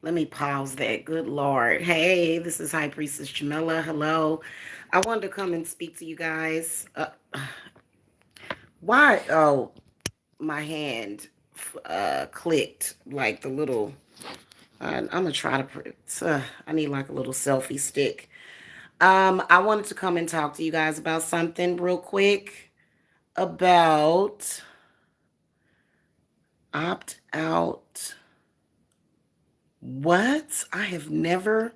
Let me pause that. Good Lord. Hey, this is High Priestess Jamila. Hello. I wanted to come and speak to you guys. Why? Oh, my hand clicked like the little. I'm gonna try to. I need like a little selfie stick. I wanted to come and talk to you guys about something real quick about opt out. What? I have never.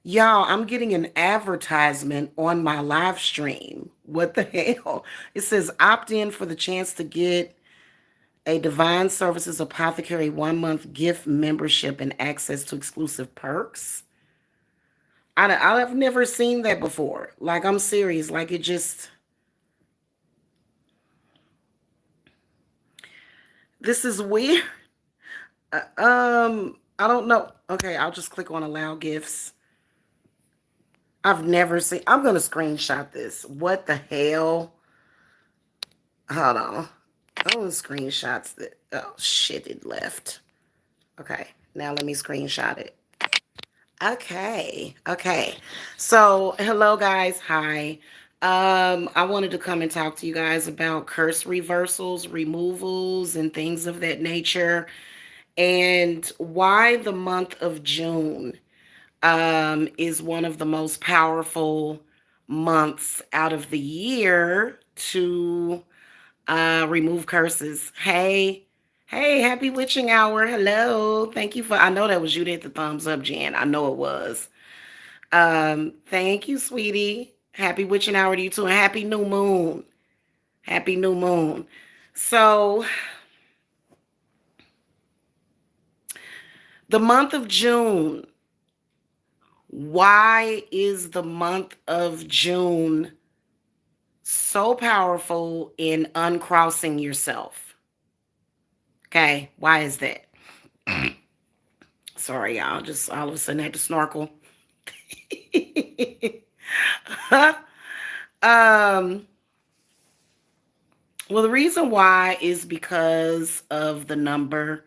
Y'all, I'm getting an advertisement on my live stream. What the hell? It says opt in for the chance to get a Divine Services Apothecary 1 month gift membership and access to exclusive perks. I've never seen that before. Like, I'm serious. Like, it just, this is weird. I don't know. Okay, I'll just click on allow gifts. I've never seen, I'm going to screenshot this. What the hell? Hold on. Oh, screenshots that. Oh shit! It left. Okay, now let me screenshot it. Okay, okay. So, hello guys. Hi. I wanted to come and talk to you guys about curse reversals, removals, and things of that nature, and why the month of June is one of the most powerful months out of the year to remove curses. Hey, hey, happy witching hour. Hello. Thank you for, I know that was you that hit the thumbs up, Jan. I know it was. Thank you, sweetie. Happy witching hour to you too. And happy new moon. Happy new moon. So, the month of June. Why is the month of June so powerful in uncrossing yourself? Okay, why is that? Sorry, y'all. Just all of a sudden had to snorkel. um, well, the reason why is because of the number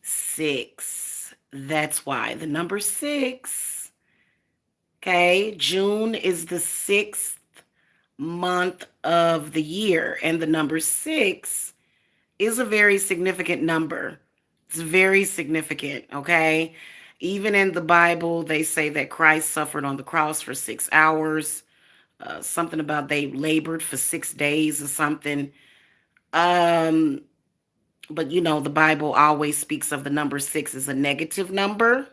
six. That's why. The number six. Okay, June is the sixth month of the year, and the number six is a very significant number. It's very significant, okay? Even in the Bible, they say that Christ suffered on the cross for 6 hours. Something about they labored for 6 days or something. Um, but the Bible always speaks of the number six as a negative number.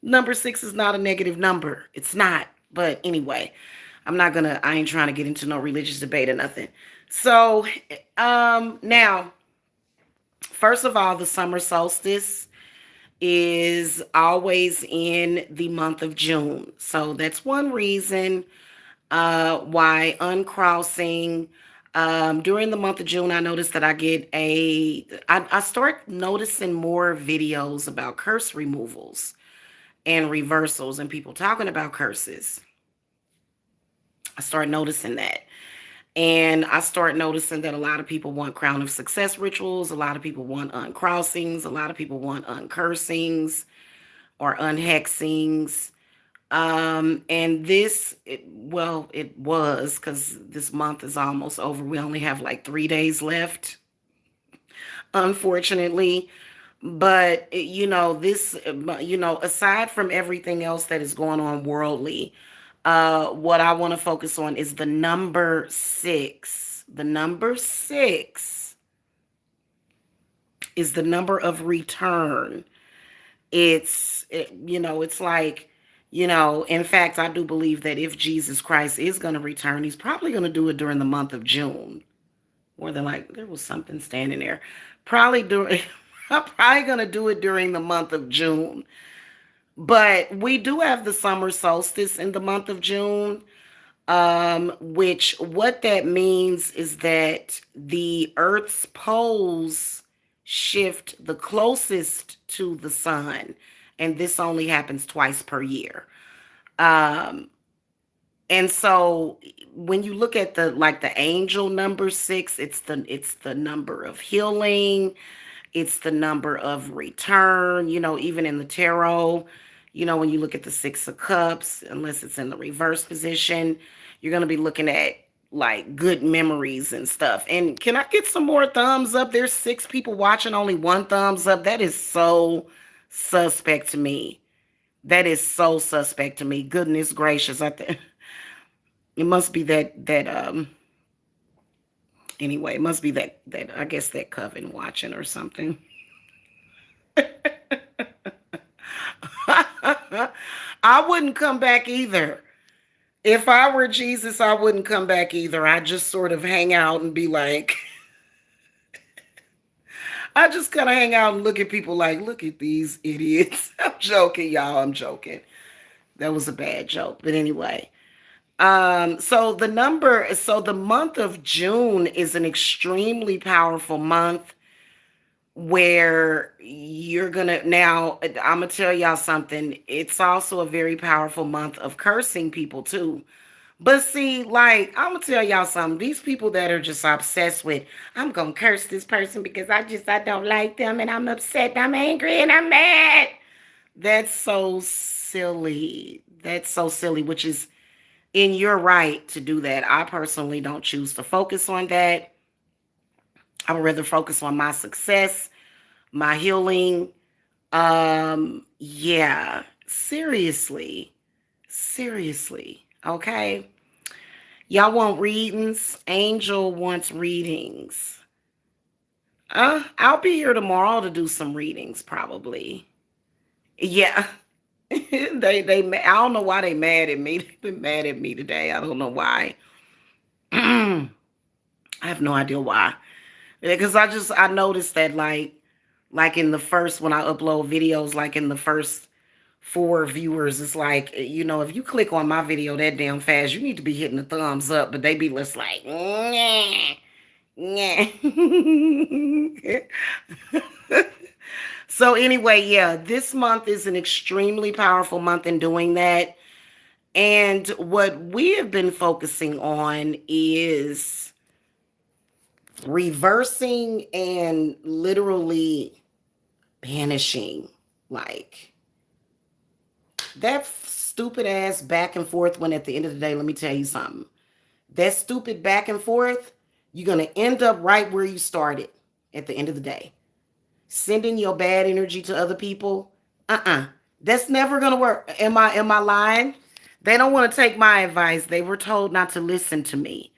Number six is not a negative number. It's not. But anyway, I ain't trying to get into no religious debate or nothing. So, now, first of all, the summer solstice is always in the month of June. So that's one reason why uncrossing during the month of June, I noticed that I start noticing more videos about curse removals and reversals and people talking about curses. I start noticing that. And I start noticing that a lot of people want crown of success rituals. A lot of people want uncrossings. A lot of people want uncursings or unhexings. And it was because this month is almost over. We only have like 3 days left, unfortunately. But, aside from everything else that is going on worldly, what I want to focus on is the number six. The number six is the number of return. It's like, in fact, I do believe that if Jesus Christ is going to return, he's probably going to do it during the month of June. More than like, there was something standing there. Probably during, I'm probably going to do it during the month of June. But we do have the summer solstice in the month of June, which what that means is that the Earth's poles shift the closest to the sun, and this only happens twice per year. Um, and so when you look at the angel number six, it's the number of healing. It's the number of return, even in the tarot, when you look at the Six of Cups, unless it's in the reverse position, you're going to be looking at like good memories and stuff. And can I get some more thumbs up? There's 6 people watching, only 1 thumbs up. That is so suspect to me. That is so suspect to me. Goodness gracious. I think it must be that anyway, it must be that I guess that coven watching or something. I wouldn't come back either. If I were Jesus, I wouldn't come back either. I just sort of hang out and be like, I just kind of hang out and look at people like, look at these idiots. I'm joking, y'all. I'm joking. That was a bad joke. But anyway, so the month of June is an extremely powerful month where you're gonna, now I'm gonna tell y'all something. It's also a very powerful month of cursing people too. But see, like, I'm gonna tell y'all something. These people that are just obsessed with, I'm gonna curse this person because I don't like them and I'm upset, and I'm angry, and I'm mad. That's so silly. That's so silly, which is in your right to do that. I personally don't choose to focus on that. I would rather focus on my success, my healing. Yeah, seriously, seriously. Okay. Y'all want readings? Angel wants readings. I'll be here tomorrow to do some readings, probably. Yeah. I don't know why they mad at me. They've been mad at me today. I don't know why. I have no idea why. Because I noticed that like in the first, when I upload videos, like in the first 4 viewers, it's like, if you click on my video that damn fast, you need to be hitting the thumbs up, but they be just like, nah, nah. So anyway, yeah, this month is an extremely powerful month in doing that. And what we have been focusing on is reversing and literally banishing, like, that stupid ass back and forth. When at the end of the day, let me tell you something. That stupid back and forth, you're going to end up right where you started at the end of the day. Sending your bad energy to other people. That's never going to work. Am I lying? They don't want to take my advice. They were told not to listen to me,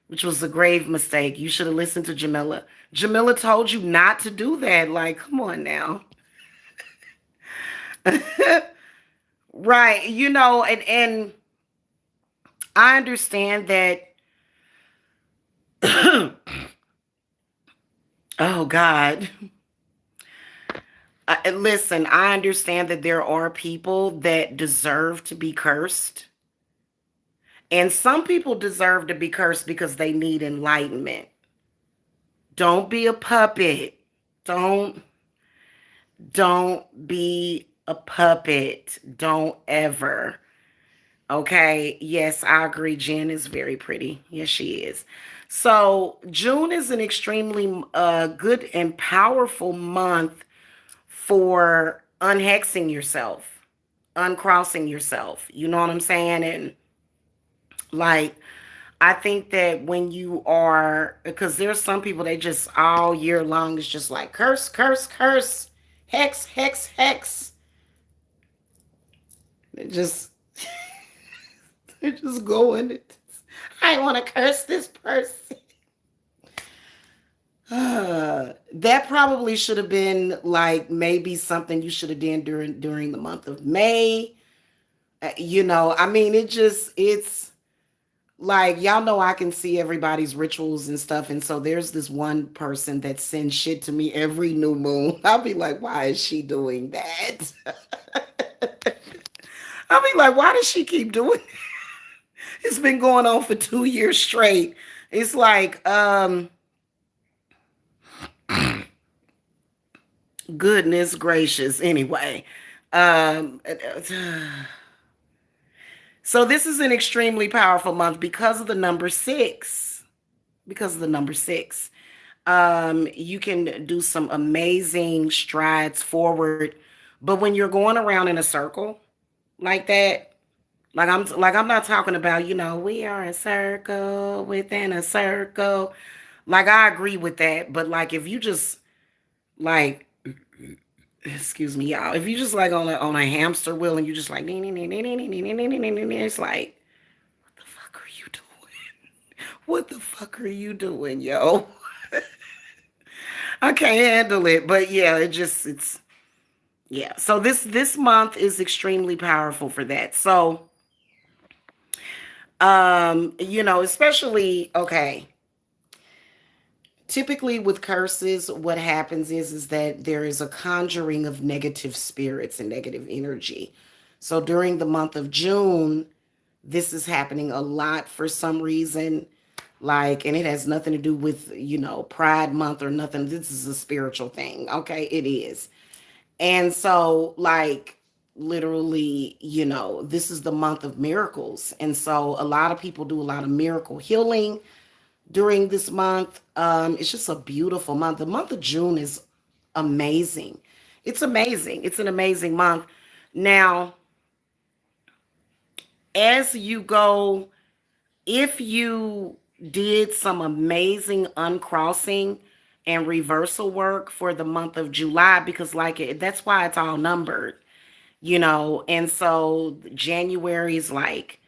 which was a grave mistake. You should have listened to Jamila. Jamila told you not to do that. Like, come on now. Right. And I understand that. Oh, God. Listen, I understand that there are people that deserve to be cursed. And some people deserve to be cursed because they need enlightenment. Don't be a puppet. Don't be a puppet. Don't ever. Okay. Yes, I agree. Jen is very pretty. Yes, she is. So June is an extremely good and powerful month for unhexing yourself, uncrossing yourself. You know what I'm saying? And like, I think that when you are, because there's some people, they just all year long is just like curse, curse, curse, hex, hex, hex. It just, they're just going. I want to curse this person. That probably should have been like maybe something you should have done during the month of May. I mean, it's like, y'all know I can see everybody's rituals and stuff. And so there's this one person that sends shit to me every new moon. I'll be like, why is she doing that? I'll be like, why does she keep doing it? It's been going on for 2 years straight. It's like, goodness gracious. Anyway, so this is an extremely powerful month because of the number 6. Because of the number 6. You can do some amazing strides forward. But when you're going around in a circle like that, like I'm not talking about, we are a circle within a circle. Like I agree with that, but like if you just like excuse me, y'all, if you just like on a hamster wheel and you just like it's like what the fuck are you doing? What the fuck are you doing, yo? I can't handle it. But yeah, it's yeah. So this month is extremely powerful for that. So especially okay. Typically with curses, what happens is that there is a conjuring of negative spirits and negative energy. So during the month of June, this is happening a lot for some reason. Like, and it has nothing to do with, Pride Month or nothing. This is a spiritual thing. Okay, it is. And so, like, literally, this is the month of miracles. And so, a lot of people do a lot of miracle healing during this month. It's just a beautiful month. The month of June is amazing. It's amazing. It's an amazing month. Now, as you go, if you did some amazing uncrossing and reversal work for the month of July, because that's why it's all numbered, and so January is like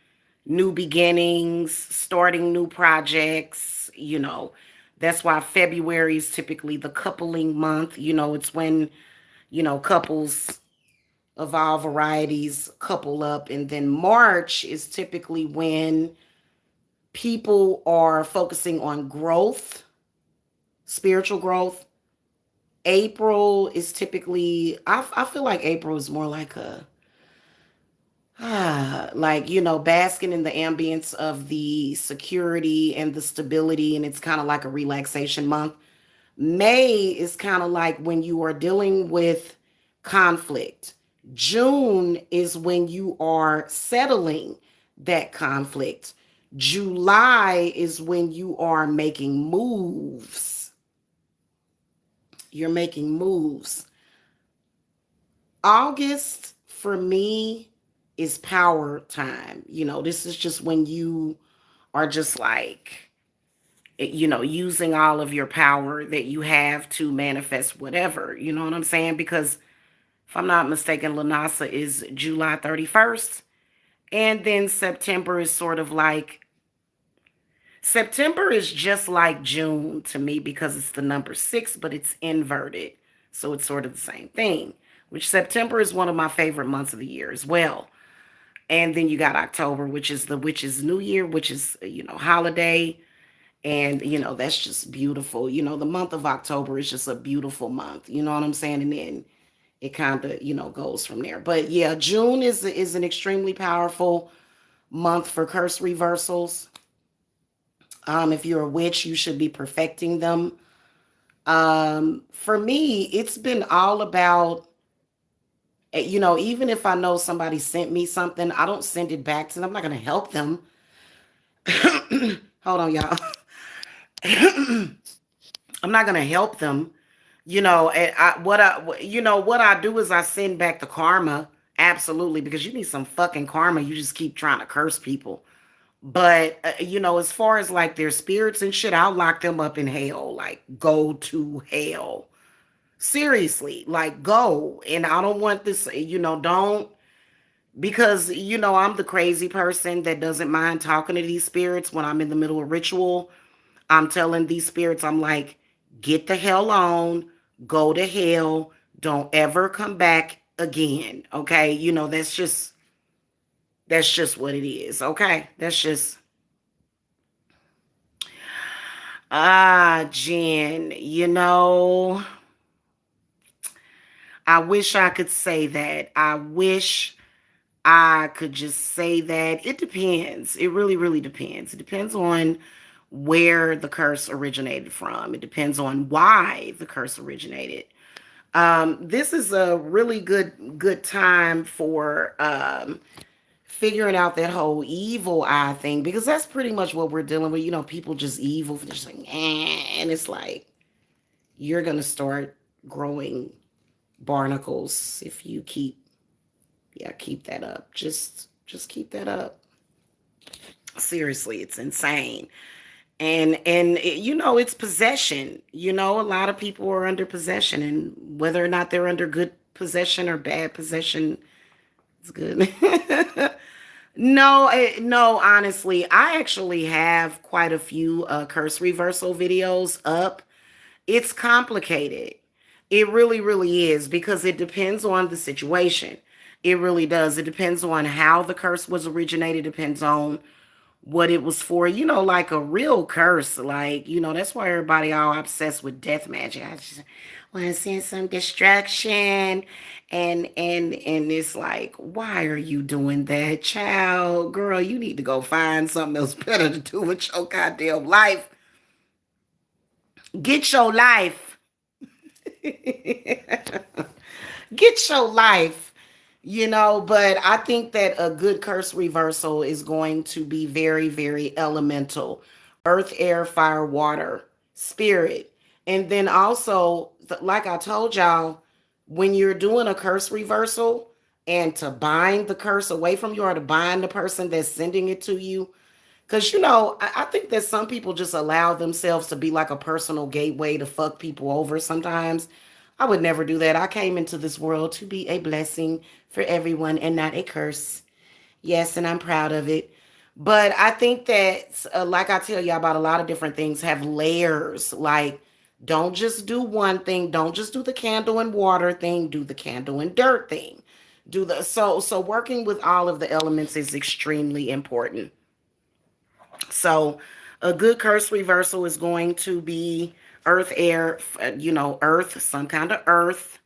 new beginnings, starting new projects. That's why February is typically the coupling month. It's when, couples of all varieties couple up. And then March is typically when people are focusing on growth, spiritual growth. April is typically, I feel like April is more like like, basking in the ambience of the security and the stability, and it's kind of like a relaxation month. May is kind of like when you are dealing with conflict. June is when you are settling that conflict. July is when you are making moves. You're making moves. August for me is power time. This is just when you are just like, using all of your power that you have to manifest whatever. You know what I'm saying? Because if I'm not mistaken, Lanasa is July 31st. And then September is sort of like, September is just like June to me because it's the number 6, but it's inverted. So it's sort of the same thing, which September is one of my favorite months of the year as well. And then you got October, which is the witch's new year, which is, holiday. And, that's just beautiful. The month of October is just a beautiful month. You know what I'm saying? And then it kind of, goes from there. But yeah, June is an extremely powerful month for curse reversals. If you're a witch, you should be perfecting them. For me, it's been all about, even if I know somebody sent me something, I don't send it back to them. I'm not going to help them. Hold on, y'all. I'm not going to help them. And what I do is I send back the karma. Absolutely. Because you need some fucking karma. You just keep trying to curse people. But, as far as like their spirits and shit, I'll lock them up in hell. Like, go to hell. Seriously, like, go. And I don't want this, don't, because, I'm the crazy person that doesn't mind talking to these spirits when I'm in the middle of ritual. I'm telling these spirits, I'm like, get the hell on, go to hell, don't ever come back again. Okay. That's just what it is. Okay. Jen, I wish I could say that. I wish I could just say that. It depends. It really, really depends. It depends on where the curse originated from. It depends on why the curse originated. This is a really good time for figuring out that whole evil eye thing, because that's pretty much what we're dealing with. People just evil, just like, and it's like, you're going to start growing barnacles if you keep that up. Just keep that up. Seriously, it's insane. And it's possession. A lot of people are under possession, and whether or not they're under good possession or bad possession, it's good. No, no, honestly, I actually have quite a few curse reversal videos up. It's complicated. It really, really is, because it depends on the situation. It really does. It depends on how the curse was originated, depends on what it was for. Like a real curse. Like, that's why everybody all obsessed with death magic. I just want to send some destruction. And it's like, why are you doing that, child? Girl, you need to go find something else better to do with your goddamn life. Get your life. Get your life. But I think that a good curse reversal is going to be very, very elemental: earth, air, fire, water, spirit. And then also, like I told y'all, when you're doing a curse reversal, and to bind the curse away from you, or to bind the person that's sending it to you, because, I think that some people just allow themselves to be like a personal gateway to fuck people over sometimes. I would never do that. I came into this world to be a blessing for everyone and not a curse. Yes, and I'm proud of it. But I think that, like I tell you about a lot of different things, have layers. Like, don't just do one thing. Don't just do the candle and water thing. Do the candle and dirt thing. So working with all of the elements is extremely important. So a good curse reversal is going to be earth, air, earth, some kind of earth,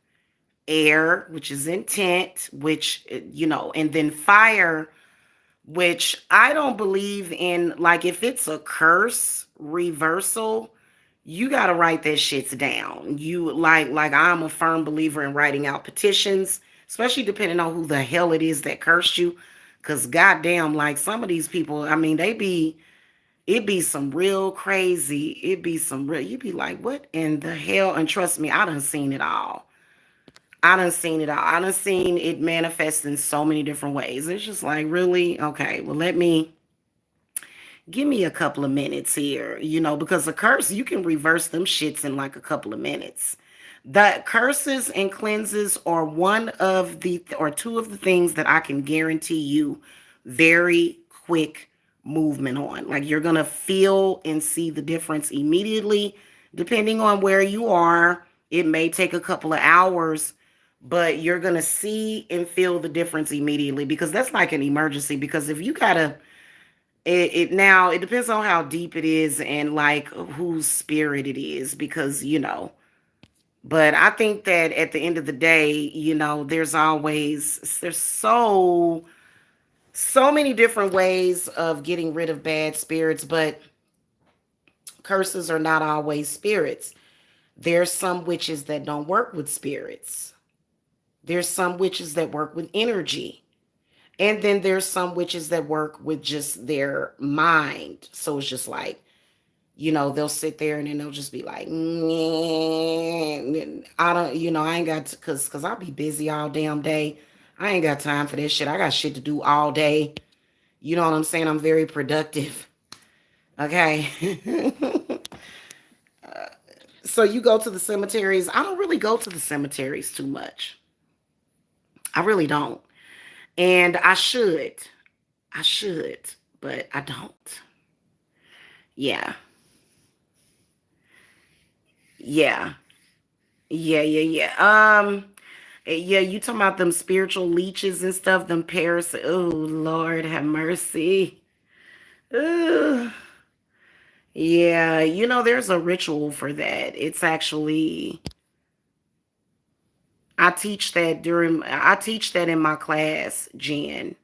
air, which is intent, which, and then fire, which I don't believe in. Like, if it's a curse reversal, you got to write that shits down. You like I'm a firm believer in writing out petitions, especially depending on who the hell it is that cursed you. Cause goddamn, like some of these people, I mean, it be some real crazy. It be some real, you be like, what in the hell? And trust me, I done seen it all. I done seen it all. I done seen it manifest in so many different ways. It's just like, really? Okay, well, give me a couple of minutes here, because the curse, you can reverse them shits in like a couple of minutes. The curses and cleanses are one of the, or two of the things that I can guarantee you very quick movement on. Like, you're going to feel and see the difference immediately. Depending on where you are, it may take a couple of hours, but you're going to see and feel the difference immediately, because that's like an emergency. Because if you got to, now it depends on how deep it is and like whose spirit it is, because but I think that at the end of the day, there's so many different ways of getting rid of bad spirits, but curses are not always spirits. There's some witches that don't work with spirits. There's some witches that work with energy. And then there's some witches that work with just their mind. So it's just like, they'll sit there and then they'll just be like, I don't, I ain't got to, cause I'll be busy all damn day. I ain't got time for this shit. I got shit to do all day. You know what I'm saying? I'm very productive. Okay. So you go to the cemeteries. I don't really go to the cemeteries too much. I really don't. And I should. I should, but I don't. Yeah. Yeah. Yeah. Yeah, you talking about them spiritual leeches and stuff, them Paris. Oh, Lord have mercy. Ugh. Yeah, there's a ritual for that. It's actually, I teach that in my class, Jen,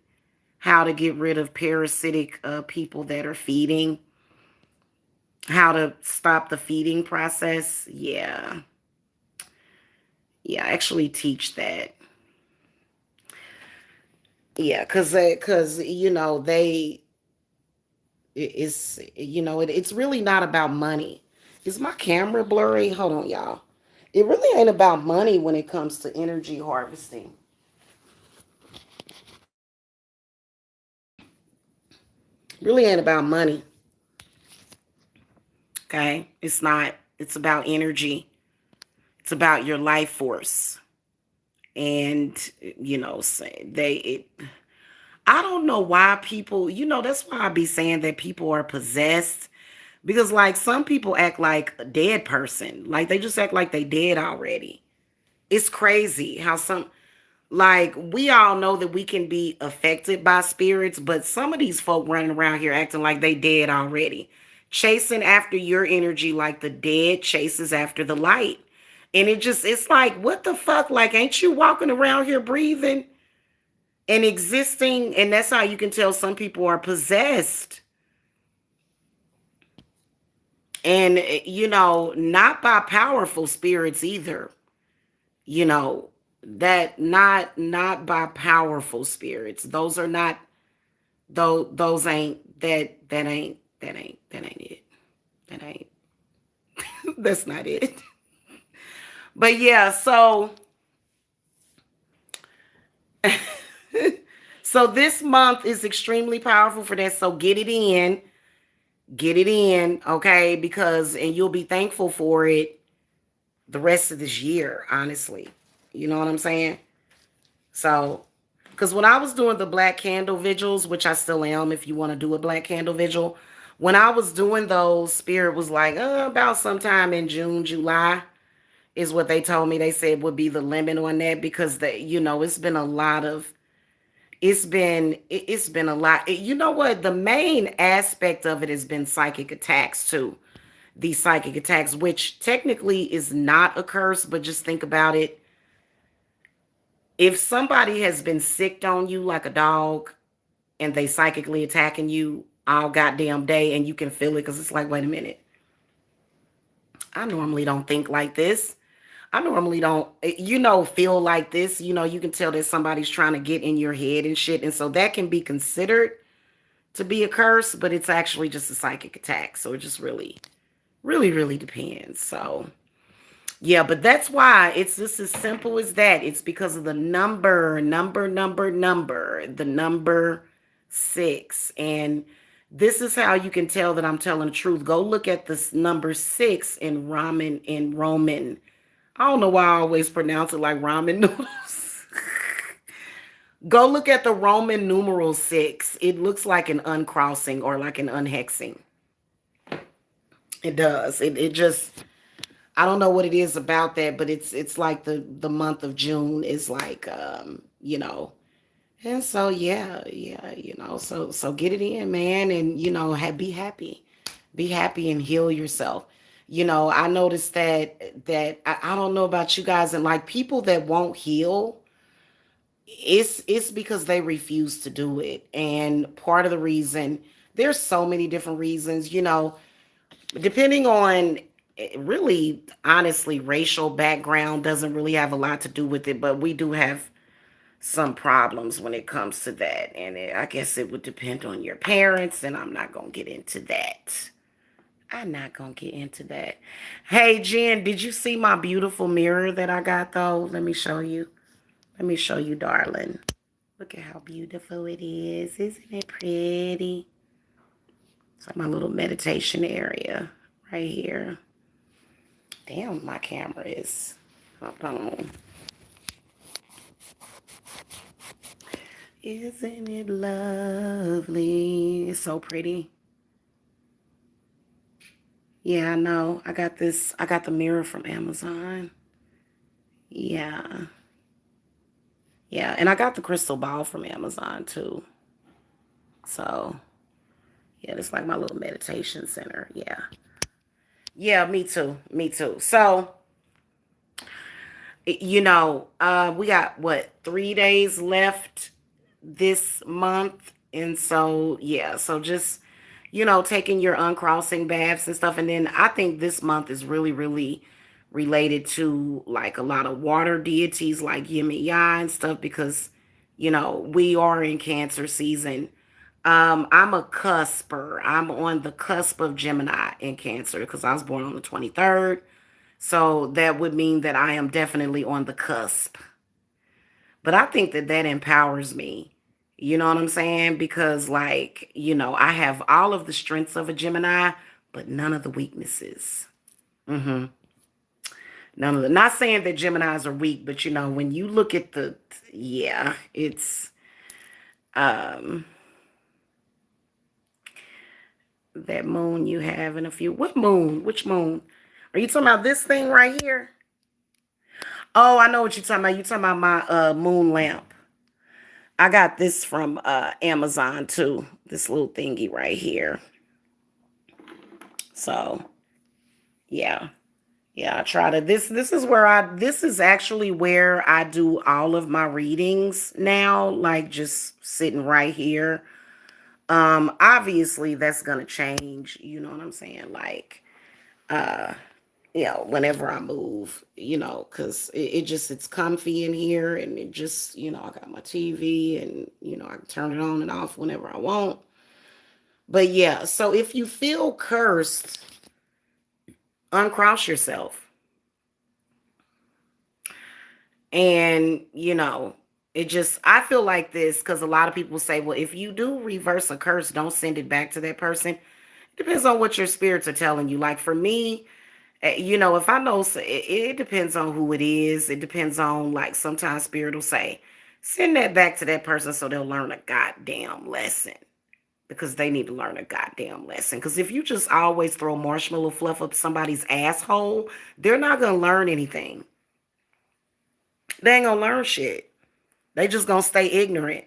how to get rid of parasitic people that are feeding, how to stop the feeding process. Yeah. Yeah, I actually teach that. Yeah, cuz they it's it's really not about money. Is my camera blurry? Hold on, y'all. It really ain't about money when it comes to energy harvesting. Really ain't about money. Okay? It's not. It's about energy. It's about your life force. And say they it I don't know why people, that's why I be saying that people are possessed. Because like some people act like a dead person. Like they just act like they dead already. It's crazy how some, like, we all know that we can be affected by spirits, but some of these folk running around here acting like they dead already, chasing after your energy like the dead chases after the light. And it's like, what the fuck? Like, ain't you walking around here breathing and existing? And that's how you can tell some people are possessed. And, not by powerful spirits either. You know, that not by powerful spirits. Those are not, those ain't, that ain't it. That ain't, that's not it. But yeah, so this month is extremely powerful for that. So get it in, okay? Because, and you'll be thankful for it the rest of this year, honestly. You know what I'm saying? So, because when I was doing the black candle vigils, which I still am, if you want to do a black candle vigil, when I was doing those, Spirit was like, about sometime in June, July is what they told me. They said would be the limit on that because it's been a lot of, it's been a lot. You know what? The main aspect of it has been psychic attacks too. These psychic attacks, which technically is not a curse, but just think about it. If somebody has been sicked on you like a dog and they psychically attacking you all goddamn day and you can feel it because it's like, wait a minute. I normally don't think like this. I normally don't, feel like this. You can tell that somebody's trying to get in your head and shit. And so that can be considered to be a curse, but it's actually just a psychic attack. So it just really, really, really depends. So yeah, but that's why it's just as simple as that. It's because of the the number six. And this is how you can tell that I'm telling the truth. Go look at this number six in Roman. I don't know why I always pronounce it like ramen noodles. Go look at the Roman numeral six. It looks like an uncrossing or like an unhexing. It does. It just, I don't know what it is about that, but it's like the month of June is like and so yeah, so get it in, man, and be happy. Be happy and heal yourself. I noticed that I don't know about you guys, and like people that won't heal, it's because they refuse to do it. And part of the reason, there's so many different reasons, depending on, really, honestly, racial background doesn't really have a lot to do with it, but we do have some problems when it comes to that. And I guess it would depend on your parents, and I'm not going to get into that. I'm not going to get into that. Hey, Jen, did you see my beautiful mirror that I got, though? Let me show you. Let me show you, darling. Look at how beautiful it is. Isn't it pretty? It's like my little meditation area right here. Damn, my camera is. Hold on. Isn't it lovely? It's so pretty. Yeah, I know. I got this. I got the mirror from Amazon. Yeah. Yeah. And I got the crystal ball from Amazon too. So, yeah, it's like my little meditation center. Yeah. Yeah, me too. Me too. So, we got what, 3 days left this month. And so, yeah, so just, taking your uncrossing baths and stuff. And then I think this month is really, really related to like a lot of water deities like Yemi Ya and stuff because, we are in Cancer season. I'm a cusper. I'm on the cusp of Gemini in Cancer because I was born on the 23rd. So that would mean that I am definitely on the cusp. But I think that that empowers me. You know what I'm saying? Because, like, I have all of the strengths of a Gemini, but none of the weaknesses. Hmm. None of the, not saying that Geminis are weak, but when you look at yeah, it's, um, that moon you have in a few. What moon? Which moon? Are you talking about this thing right here? Oh, I know what you're talking about. You talking about my moon lamp. I got this from Amazon too. This little thingy right here. So yeah. Yeah, I try to this is actually where I do all of my readings now, like just sitting right here. Obviously that's gonna change, you know what I'm saying? Like uh whenever I move, because it's comfy in here and it just, I got my TV and, I can turn it on and off whenever I want. But yeah, so if you feel cursed, uncross yourself. And, I feel like this because a lot of people say, well, if you do reverse a curse, don't send it back to that person. It depends on what your spirits are telling you. Like for me, if I know, it depends on who it is. It depends on, like, sometimes spirit will say, send that back to that person so they'll learn a goddamn lesson. Because they need to learn a goddamn lesson. Because if you just always throw marshmallow fluff up somebody's asshole, they're not going to learn anything. They ain't going to learn shit. They just going to stay ignorant.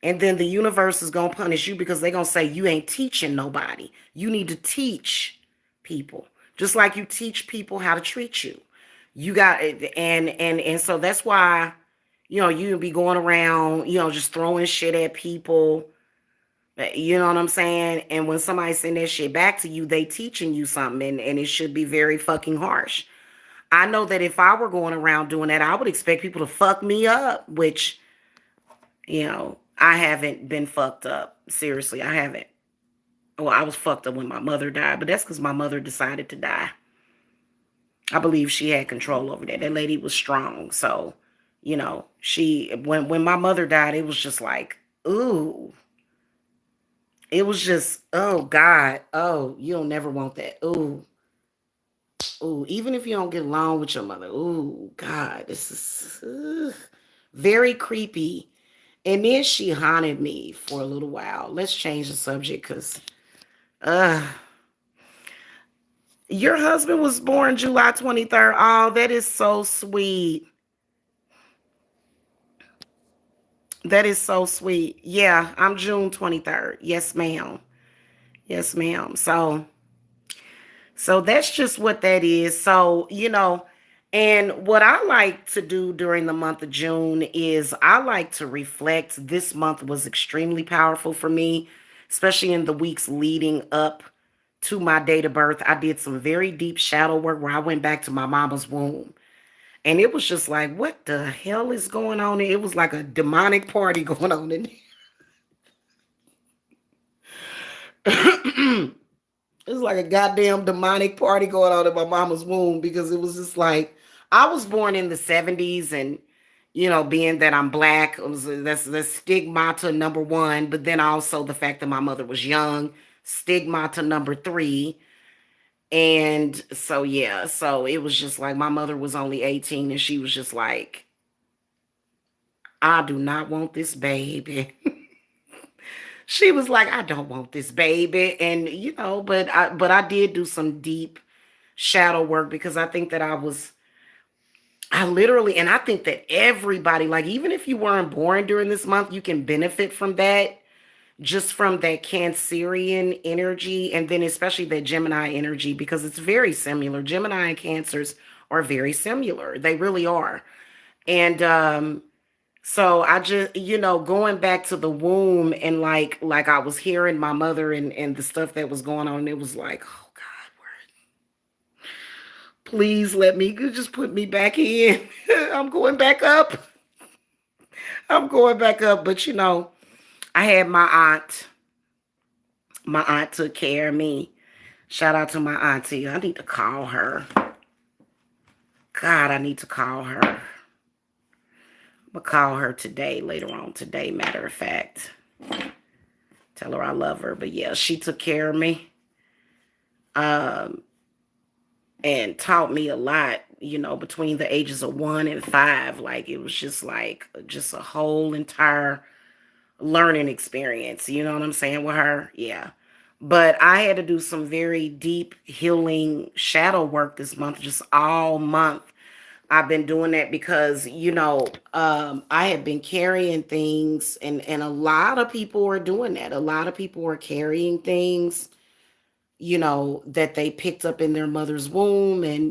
And then the universe is going to punish you because they're going to say, you ain't teaching nobody. You need to teach people. Just like you teach people how to treat you. You got it. And so that's why, you be going around, just throwing shit at people. You know what I'm saying? And when somebody send that shit back to you, they teaching you something, and it should be very fucking harsh. I know that if I were going around doing that, I would expect people to fuck me up, which, I haven't been fucked up. Seriously, I haven't. Well, I was fucked up when my mother died, but that's because my mother decided to die. I believe she had control over that. That lady was strong. So, she when my mother died, it was just like, ooh. It was just, oh God, oh, you don't never want that. Ooh, ooh, even if you don't get along with your mother, ooh, God, this is very creepy. And then she haunted me for a little while. Let's change the subject because uh your husband was born July 23rd. Oh, that is so sweet. That is so sweet. Yeah, I'm June 23rd. Yes, ma'am. Yes, ma'am. So that's just what that is. So, and what I like to do during the month of June is I like to reflect. This month was extremely powerful for me, especially in the weeks leading up to my date of birth. I did some very deep shadow work where I went back to my mama's womb. And it was just like, what the hell is going on? It was like a demonic party going on in there. It was like a goddamn demonic party going on in my mama's womb because it was just like I was born in the 70s and being that I'm black, that's stigmata number one, but then also the fact that my mother was young, stigmata number three. And so yeah, so it was just like my mother was only 18 and she was just like, I do not want this baby. She was like, I don't want this baby. And but I did do some deep shadow work because I think that I literally, and I think that everybody, like, even if you weren't born during this month, you can benefit from that, just from that Cancerian energy, and then especially that Gemini energy, because it's very similar. Gemini and Cancers are very similar. They really are. And so I just, going back to the womb and like I was hearing my mother and the stuff that was going on, it was like, oh God, please let me just put me back in. I'm going back up. I'm going back up. But I had my aunt. My aunt took care of me. Shout out to my auntie. I need to call her. God, I need to call her. I'm gonna call her today, later on today, matter of fact. Tell her I love her. But yeah, she took care of me. Um, and taught me a lot, between the ages of 1 and 5. Like it was just a whole entire learning experience. You know what I'm saying with her? Yeah. But I had to do some very deep healing shadow work this month, just all month. I've been doing that because, I have been carrying things, and a lot of people are doing that. A lot of people are carrying things, that they picked up in their mother's womb, and,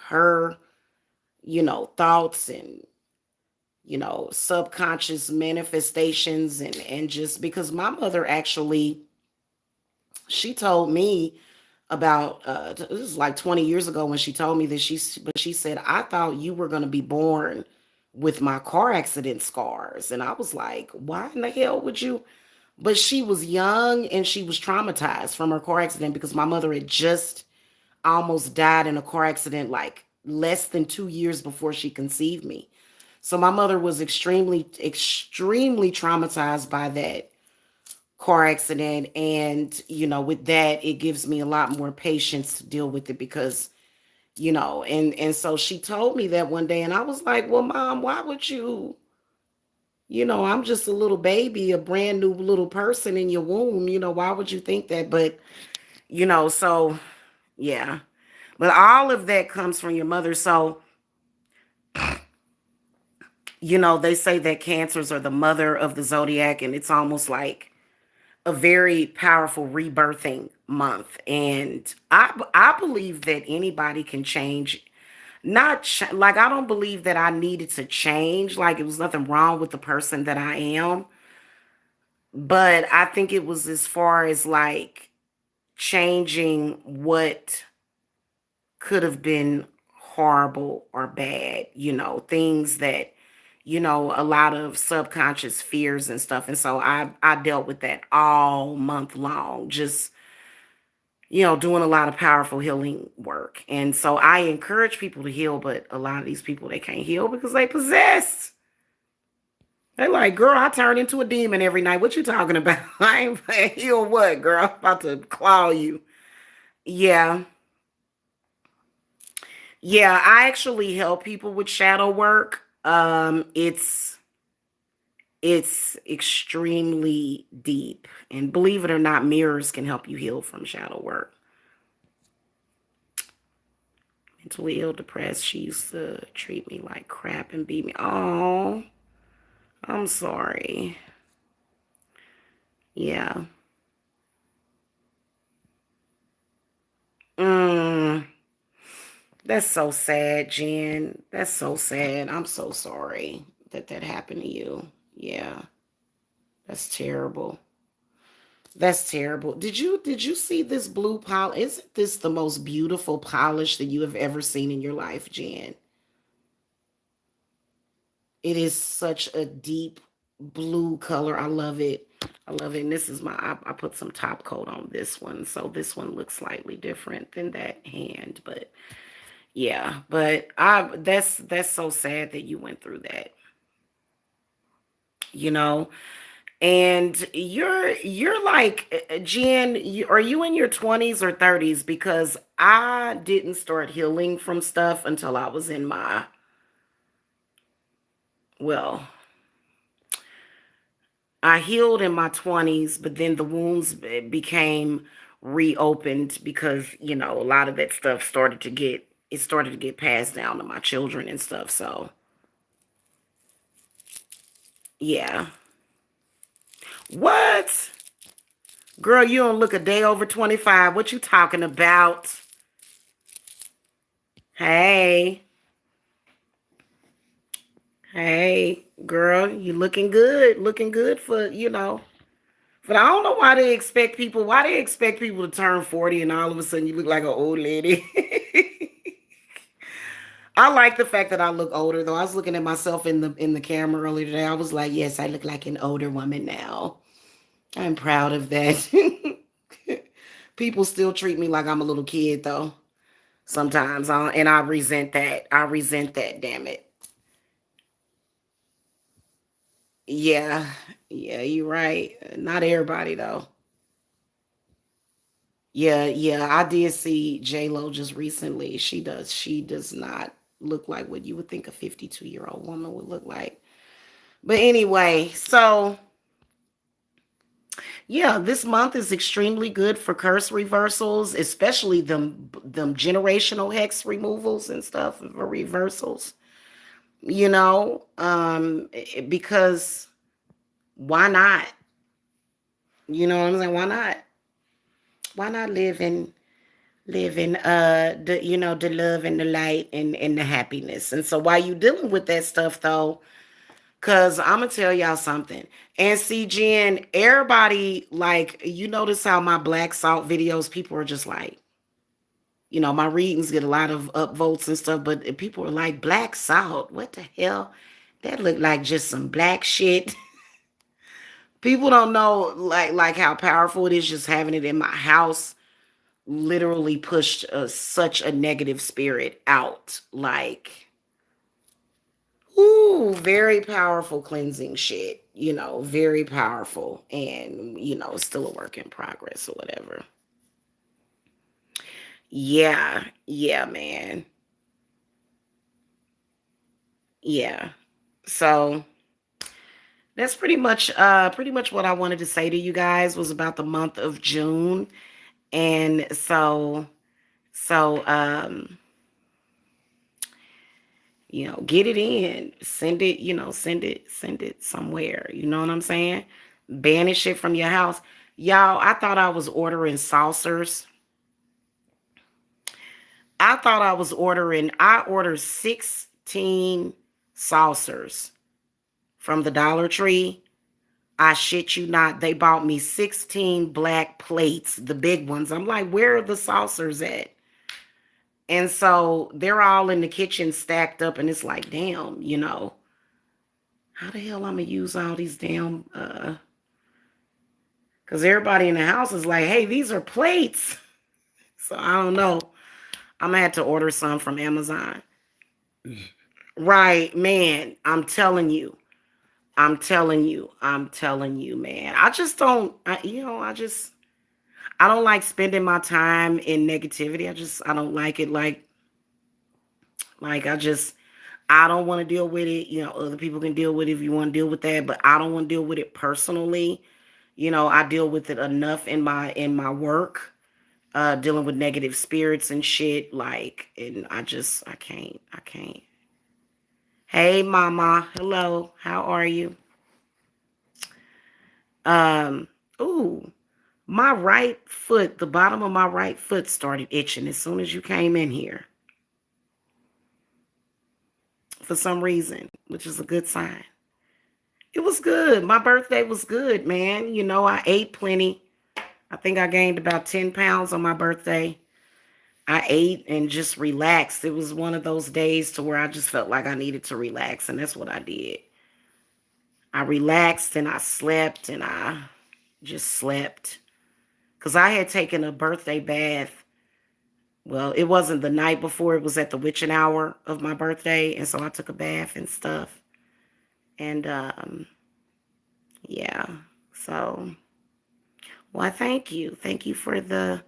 her, thoughts, and, subconscious manifestations, and just because my mother actually, she told me about, this is like 20 years ago when she told me that but she said, I thought you were going to be born with my car accident scars. And I was like, why in the hell would you? But she was young and she was traumatized from her car accident because my mother had just almost died in a car accident like less than 2 years before she conceived me. So my mother was extremely, extremely traumatized by that car accident. And, with that, it gives me a lot more patience to deal with it because, and so she told me that one day, and I was like, well, Mom, why would you? I'm just a little baby, a brand new little person in your womb. Why would you think that? But, so yeah. But all of that comes from your mother. So, they say that cancers are the mother of the zodiac, and it's almost like a very powerful rebirthing month. And I believe that anybody can change. Not like I don't believe that I needed to change. Like it was nothing wrong with the person that I am. But I think it was as far as like changing what could have been horrible or bad, things that, a lot of subconscious fears and stuff. And so I dealt with that all month long, just, doing a lot of powerful healing work. And so I encourage people to heal, but a lot of these people, they can't heal because they possessed. They're like, girl, I turn into a demon every night. What you talking about? I ain't heal what, girl? I'm about to claw you. Yeah. Yeah, I actually help people with shadow work. It's extremely deep. And believe it or not, mirrors can help you heal from shadow work. Mentally ill, depressed. She used to treat me like crap and beat me. Oh, I'm sorry. Yeah. Mm, that's so sad, Jen. That's so sad. I'm so sorry that that happened to you. Yeah, that's terrible. That's terrible. Did you see this blue polish? Isn't this the most beautiful polish that you have ever seen in your life, Jen? It is such a deep blue color. I love it. I love it. And this is I put some top coat on this one. So this one looks slightly different than that hand. But yeah, but that's so sad that you went through that, you know. And you're like Jen, are you in your 20s or 30s? Because I didn't start healing from stuff until I was in my, well, I healed in my 20s, but then the wounds became reopened because, a lot of that stuff started to get passed down to my children and stuff. So, yeah. What? Girl, you don't look a day over 25. What you talking about? Hey. Hey, girl, you looking good. Looking good for. But I don't know why they expect people to turn 40 and all of a sudden you look like an old lady. I like the fact that I look older though. I was looking at myself in the camera earlier today. I was like, yes, I look like an older woman now. I'm proud of that. People still treat me like I'm a little kid though. Sometimes, and I resent that. I resent that. Damn it. Yeah, yeah, you're right. Not everybody though. Yeah, yeah, I did see J Lo just recently. She does not look like what you would think a 52-year-old woman would look like. But anyway, so yeah, this month is extremely good for curse reversals, especially them generational hex removals and stuff for reversals. Because why not? You know what I'm saying? Why not? Why not live in the love and the light and the happiness? And so while you dealing with that stuff though, cause I'm gonna tell y'all something. And see, Jen, everybody, like, you notice how my black salt videos, people are just like, my readings get a lot of upvotes and stuff, but people are like, black salt, what the hell? That look like just some black shit. People don't know like how powerful it is just having it in my house. Literally pushed such a negative spirit out. Like, ooh, very powerful cleansing shit. Very powerful, and still a work in progress or whatever. Yeah, yeah, man. Yeah. So that's pretty much what I wanted to say to you guys was about the month of June. And so get it in, send it, send it somewhere. You know what I'm saying? Banish it from your house. Y'all, I thought I was ordering saucers. I ordered 16 saucers from the Dollar Tree. I shit you not. They bought me 16 black plates, the big ones. I'm like, where are the saucers at? And so they're all in the kitchen stacked up, and it's like, damn, how the hell I'm gonna use all these damn because everybody in the house is like, hey, these are plates. So I don't know. I'm gonna have to order some from Amazon. Right, man. I'm telling you, man. I just don't, I don't like spending my time in negativity. I don't like it. I don't want to deal with it. Other people can deal with it if you want to deal with that, but I don't want to deal with it personally. I deal with it enough in my work, dealing with negative spirits and shit. And I can't. Hey, mama. Hello. How are you? Um, ooh, my right foot, the bottom of my right foot started itching as soon as you came in here for some reason, which is a good sign. It was good. My birthday was good, man. I ate plenty. I think I gained about 10 pounds on my birthday. I ate and just relaxed. It was one of those days to where I just felt like I needed to relax, and that's what I did. I relaxed and I slept and I just slept because I had taken a birthday bath. Well, it wasn't the night before, it was at the witching hour of my birthday. And so I took a bath and stuff. And yeah. So, well, thank you. Thank you for the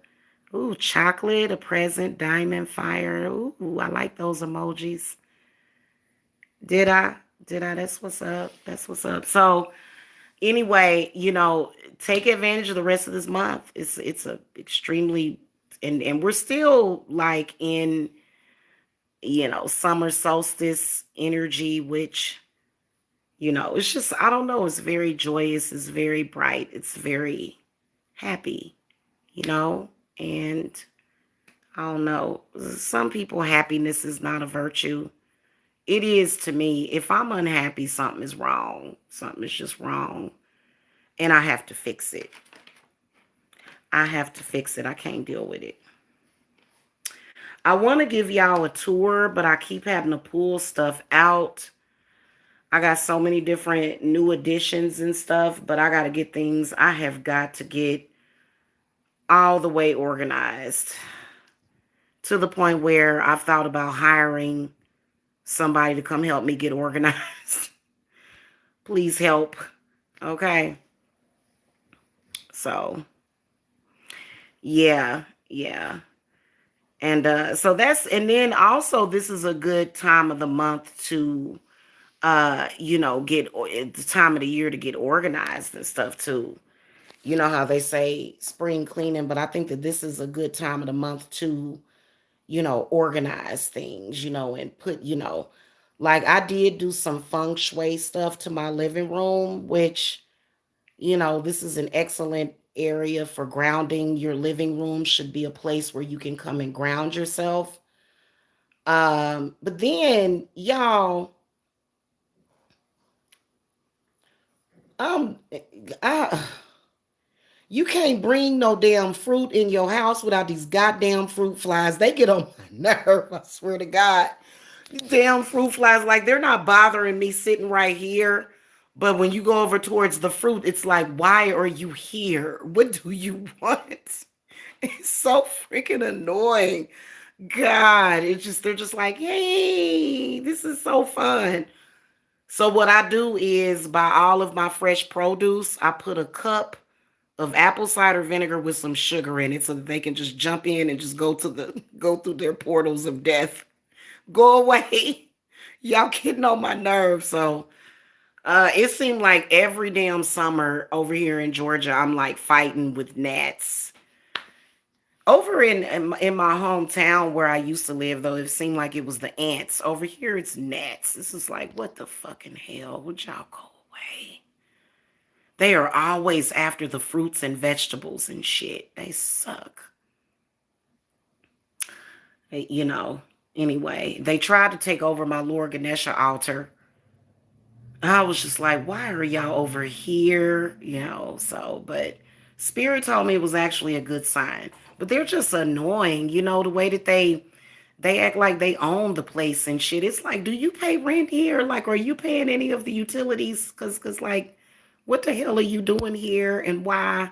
chocolate, a present, diamond, fire. Ooh, I like those emojis. Did I? Did I? That's what's up. That's what's up. So anyway, take advantage of the rest of this month. It's a extremely and we're still like in summer solstice energy, which it's just, I don't know, it's very joyous, it's very bright, it's very happy, you know and I don't know, some people happiness is not a virtue. It is to me. If I'm unhappy, something is wrong. Something is just wrong, and I have to fix it. I can't deal with it. I want to give y'all a tour, but I keep having to pull stuff out. I got so many different new additions and stuff, but I got to get things. I have got to get all the way organized to the point where I've thought about hiring somebody to come help me get organized. Please help. Okay. So, yeah, yeah. And so that's, and then also this is a good time of the month to get the time of the year to get organized and stuff too. You know how they say spring cleaning, but I think that this is a good time of the month to, organize things, and put, like I did do some feng shui stuff to my living room, which, this is an excellent area for grounding. Your living room should be a place where you can come and ground yourself. But then y'all, um, I, you can't bring no damn fruit in your house without these goddamn fruit flies. They get on my nerve, I swear to God. These damn fruit flies, like they're not bothering me sitting right here. But when you go over towards the fruit, it's like, why are you here? What do you want? It's so freaking annoying. God, it's just, they're just like, hey, this is so fun. So what I do is buy all of my fresh produce. I put a cup of apple cider vinegar with some sugar in it so that they can just jump in and just go through their portals of death. Go away. Y'all getting on my nerves. So it seemed like every damn summer over here in Georgia, I'm like fighting with gnats. Over in my hometown where I used to live, though, it seemed like it was the ants. Over here, it's gnats. This is like, what the fucking hell? Would y'all go away? They are always after the fruits and vegetables and shit. They suck. They- You know, anyway, they tried to take over my Lord Ganesha altar. I was just like, why are y'all over here? But Spirit told me it was actually a good sign. But they're just annoying, the way that they act like they own the place and shit. It's like, do you pay rent here? Like, are you paying any of the utilities? Cause like, what the hell are you doing here and why?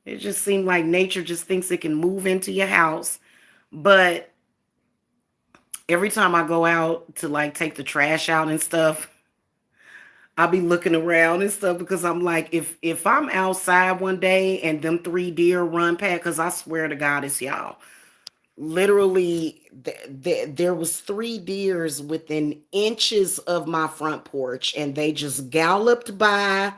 It just seemed like nature just thinks it can move into your house. But every time I go out to like take the trash out and stuff, I'll be looking around and stuff because I'm like, if I'm outside one day and them three deer run past, because I swear to God, it's y'all. Literally, there was three deers within inches of my front porch, and they just galloped by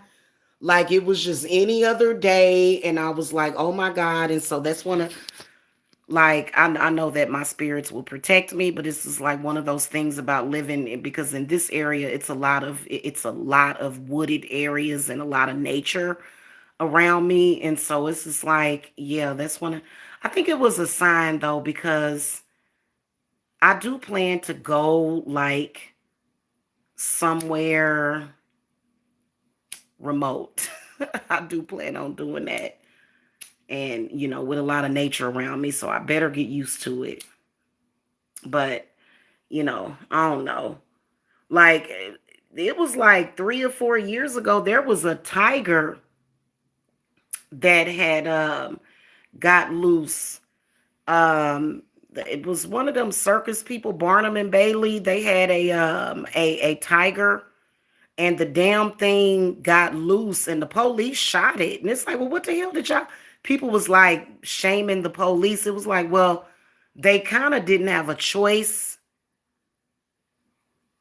like it was just any other day. And I was like, oh my God. And so that's one of like I know that my spirits will protect me, but this is like one of those things about living because in this area it's a lot of wooded areas and a lot of nature around me. And so it's just like, yeah, that's one of, I think it was a sign though, because I do plan to go like somewhere remote. I do plan on doing that. And with a lot of nature around me, so I better get used to it. But I don't know. Like it was like 3 or 4 years ago, there was a tiger that had got loose. It was one of them circus people, Barnum and Bailey. They had a tiger, and the damn thing got loose, and the police shot it. And it's like, well, what the hell did y'all? People was like shaming the police. It was like, well, they kind of didn't have a choice.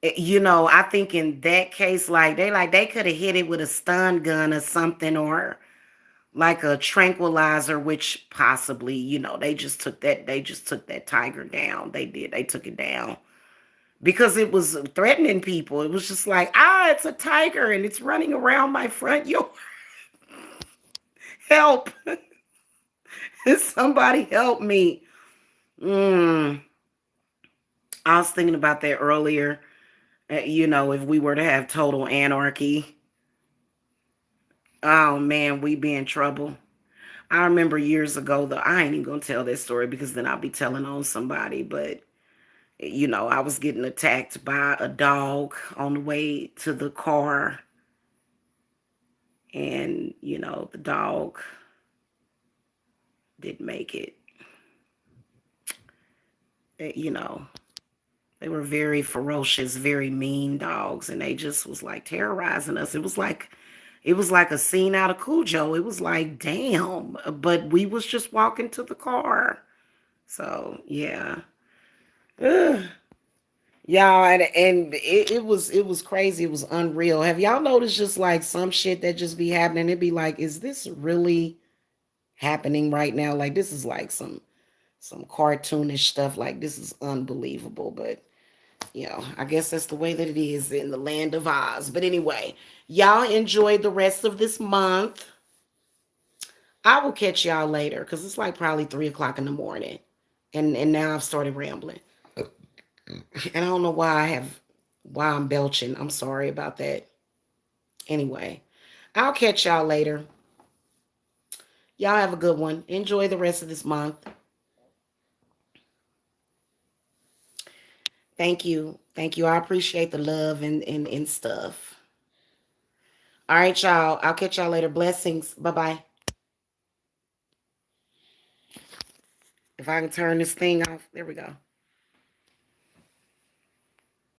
I think in that case, like they could have hit it with a stun gun or something, or like a tranquilizer, which possibly, they just took that tiger down. They did. They took it down because it was threatening people. It was just like, it's a tiger and it's running around my front yard. Help. Somebody help me. Mm, I was thinking about that earlier. If we were to have total anarchy, oh man, we'd be in trouble. I remember years ago, though, I ain't even gonna tell this story because then I'll be telling on somebody, but I was getting attacked by a dog on the way to the car, and the dog didn't make it. You know, they were very ferocious, very mean dogs, and they just was like terrorizing us. It was like a scene out of Cujo. It was like, damn, but we was just walking to the car. So yeah. Ugh. Y'all, and it was crazy. It was unreal. Have y'all noticed just like some shit that just be happening? It'd be like, is this really happening right now? Like this is like some cartoonish stuff. Like this is unbelievable. But I guess that's the way that it is in the land of Oz. But anyway, y'all enjoy the rest of this month. I will catch y'all later because it's like probably 3 o'clock in the morning. And now I've started rambling. And I don't know why I'm belching. I'm sorry about that. Anyway, I'll catch y'all later. Y'all have a good one. Enjoy the rest of this month. Thank you. Thank you. I appreciate the love and stuff. All right, y'all. I'll catch y'all later. Blessings. Bye bye. If I can turn this thing off, there we go.